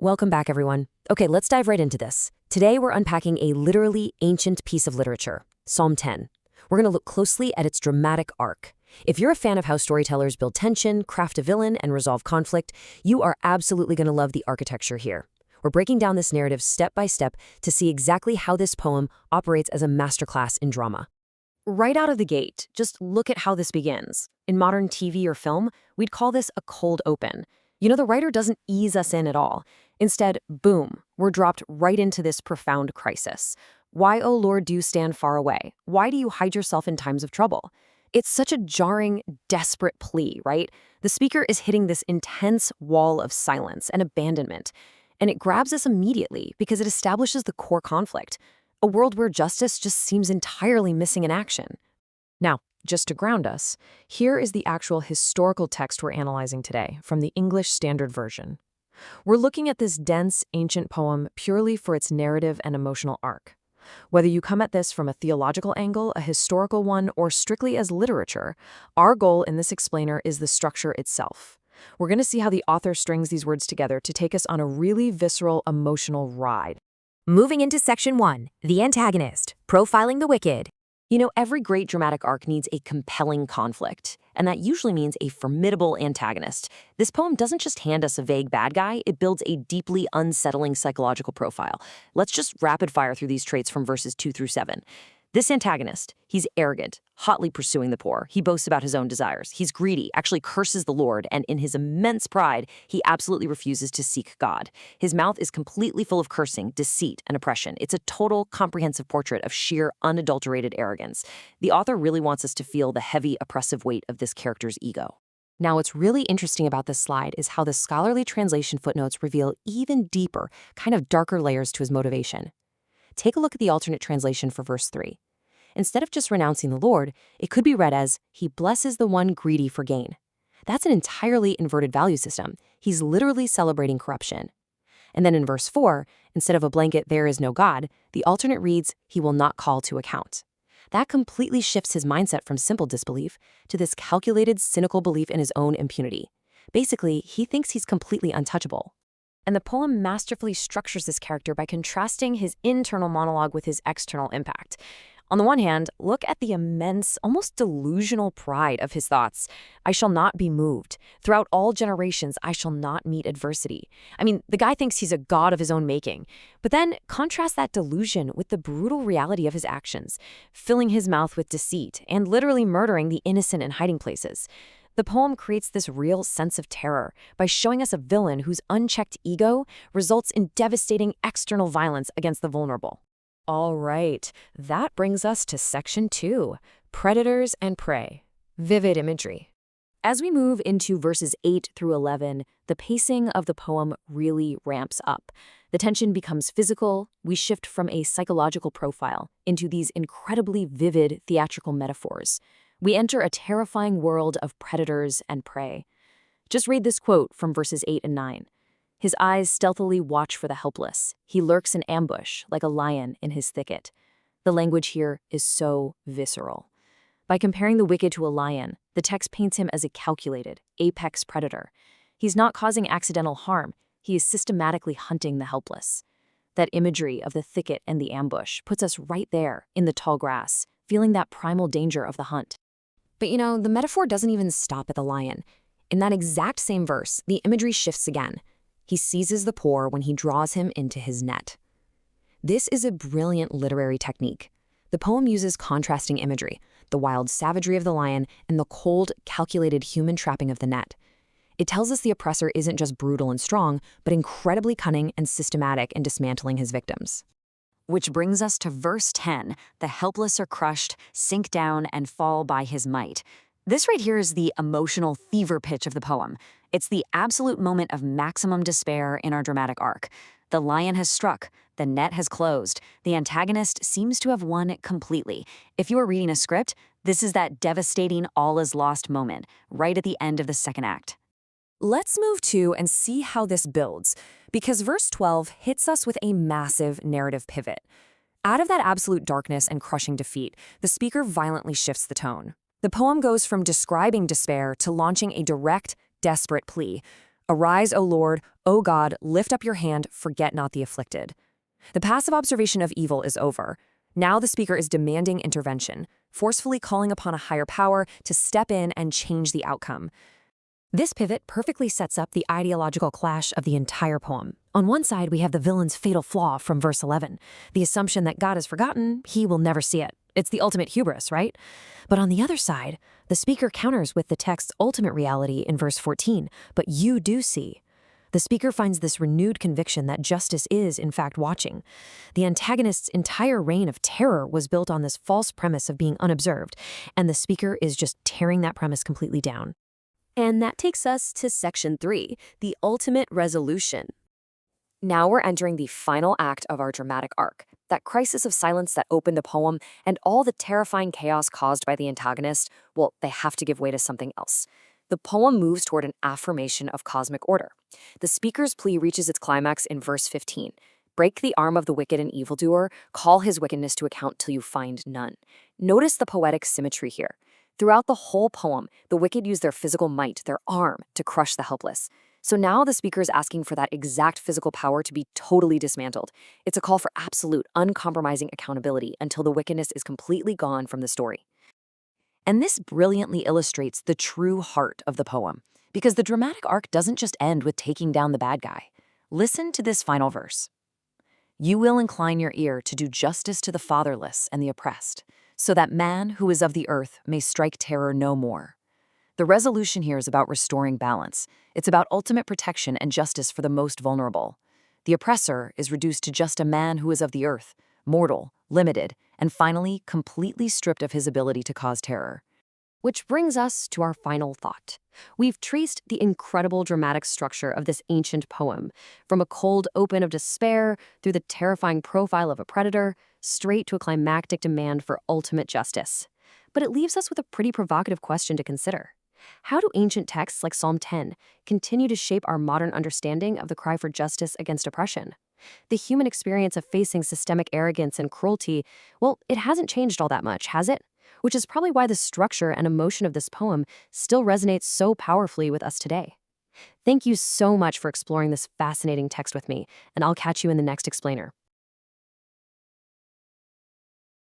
Welcome back, everyone. Okay, let's dive right into this. Today, we're unpacking a literally ancient piece of literature, Psalm 10. We're going to look closely at its dramatic arc. If you're a fan of how storytellers build tension, craft a villain, and resolve conflict, you are absolutely going to love the architecture here. We're breaking down this narrative step by step to see exactly how this poem operates as a masterclass in drama. Right out of the gate, just look at how this begins. In modern TV or film, we'd call this a cold open. The writer doesn't ease us in at all. Instead, boom, we're dropped right into this profound crisis. Why, O Lord, do you stand far away? Why do you hide yourself in times of trouble? It's such a jarring, desperate plea, right? The speaker is hitting this intense wall of silence and abandonment, and it grabs us immediately because it establishes the core conflict, a world where justice just seems entirely missing in action. Now, just to ground us, here is the actual historical text we're analyzing today from the English Standard Version. We're looking at this dense, ancient poem purely for its narrative and emotional arc. Whether you come at this from a theological angle, a historical one, or strictly as literature, our goal in this explainer is the structure itself. We're going to see how the author strings these words together to take us on a really visceral, emotional ride. Moving into Section 1, the antagonist, profiling the wicked. Every great dramatic arc needs a compelling conflict, and that usually means a formidable antagonist. This poem doesn't just hand us a vague bad guy, it builds a deeply unsettling psychological profile. Let's just rapid fire through these traits from verses 2 through 7. This antagonist, he's arrogant, hotly pursuing the poor. He boasts about his own desires. He's greedy, actually curses the Lord, and in his immense pride, he absolutely refuses to seek God. His mouth is completely full of cursing, deceit, and oppression. It's a total, comprehensive portrait of sheer, unadulterated arrogance. The author really wants us to feel the heavy, oppressive weight of this character's ego. Now, what's really interesting about this slide is how the scholarly translation footnotes reveal even deeper, kind of darker layers to his motivation. Take a look at the alternate translation for verse 3. Instead of just renouncing the Lord, it could be read as, he blesses the one greedy for gain. That's an entirely inverted value system. He's literally celebrating corruption. And then in verse 4, instead of a blanket, there is no God, the alternate reads, he will not call to account. That completely shifts his mindset from simple disbelief to this calculated, cynical belief in his own impunity. Basically, he thinks he's completely untouchable. And the poem masterfully structures this character by contrasting his internal monologue with his external impact. On the one hand, look at the immense, almost delusional pride of his thoughts. I shall not be moved. Throughout all generations, I shall not meet adversity. The guy thinks he's a god of his own making. But then contrast that delusion with the brutal reality of his actions, filling his mouth with deceit and literally murdering the innocent in hiding places. The poem creates this real sense of terror by showing us a villain whose unchecked ego results in devastating external violence against the vulnerable. All right, that brings us to Section 2, Predators and Prey. Vivid imagery. As we move into verses 8 through 11, the pacing of the poem really ramps up. The tension becomes physical. We shift from a psychological profile into these incredibly vivid theatrical metaphors. We enter a terrifying world of predators and prey. Just read this quote from verses 8 and 9. His eyes stealthily watch for the helpless. He lurks in ambush like a lion in his thicket. The language here is so visceral. By comparing the wicked to a lion, the text paints him as a calculated, apex predator. He's not causing accidental harm. He is systematically hunting the helpless. That imagery of the thicket and the ambush puts us right there in the tall grass, feeling that primal danger of the hunt. But the metaphor doesn't even stop at the lion. In that exact same verse, the imagery shifts again. He seizes the poor when he draws him into his net. This is a brilliant literary technique. The poem uses contrasting imagery, the wild savagery of the lion and the cold, calculated human trapping of the net. It tells us the oppressor isn't just brutal and strong, but incredibly cunning and systematic in dismantling his victims. Which brings us to verse 10, the helpless are crushed, sink down, and fall by his might. This right here is the emotional fever pitch of the poem. It's the absolute moment of maximum despair in our dramatic arc. The lion has struck, the net has closed, the antagonist seems to have won completely. If you are reading a script, this is that devastating all is lost moment, right at the end of the second act. Let's move to and see how this builds, because verse 12 hits us with a massive narrative pivot. Out of that absolute darkness and crushing defeat, the speaker violently shifts the tone. The poem goes from describing despair to launching a direct, desperate plea. Arise, O Lord, O God, lift up your hand, forget not the afflicted. The passive observation of evil is over. Now the speaker is demanding intervention, forcefully calling upon a higher power to step in and change the outcome. This pivot perfectly sets up the ideological clash of the entire poem. On one side, we have the villain's fatal flaw from verse 11, the assumption that God has forgotten, he will never see it. It's the ultimate hubris, right? But on the other side, the speaker counters with the text's ultimate reality in verse 14, but you do see. The speaker finds this renewed conviction that justice is, in fact, watching. The antagonist's entire reign of terror was built on this false premise of being unobserved, and the speaker is just tearing that premise completely down. And that takes us to section 3, the ultimate resolution. Now we're entering the final act of our dramatic arc, that crisis of silence that opened the poem, and all the terrifying chaos caused by the antagonist, well, they have to give way to something else. The poem moves toward an affirmation of cosmic order. The speaker's plea reaches its climax in verse 15. Break the arm of the wicked and evildoer, call his wickedness to account till you find none. Notice the poetic symmetry here. Throughout the whole poem, the wicked use their physical might, their arm, to crush the helpless. So now the speaker is asking for that exact physical power to be totally dismantled. It's a call for absolute, uncompromising accountability until the wickedness is completely gone from the story. And this brilliantly illustrates the true heart of the poem, because the dramatic arc doesn't just end with taking down the bad guy. Listen to this final verse. You will incline your ear to do justice to the fatherless and the oppressed, so that man who is of the earth may strike terror no more. The resolution here is about restoring balance. It's about ultimate protection and justice for the most vulnerable. The oppressor is reduced to just a man who is of the earth, mortal, limited, and finally completely stripped of his ability to cause terror. Which brings us to our final thought. We've traced the incredible dramatic structure of this ancient poem, from a cold open of despair through the terrifying profile of a predator, straight to a climactic demand for ultimate justice. But it leaves us with a pretty provocative question to consider. How do ancient texts like Psalm 10 continue to shape our modern understanding of the cry for justice against oppression? The human experience of facing systemic arrogance and cruelty, well, it hasn't changed all that much, has it? Which is probably why the structure and emotion of this poem still resonates so powerfully with us today. Thank you so much for exploring this fascinating text with me, and I'll catch you in the next explainer.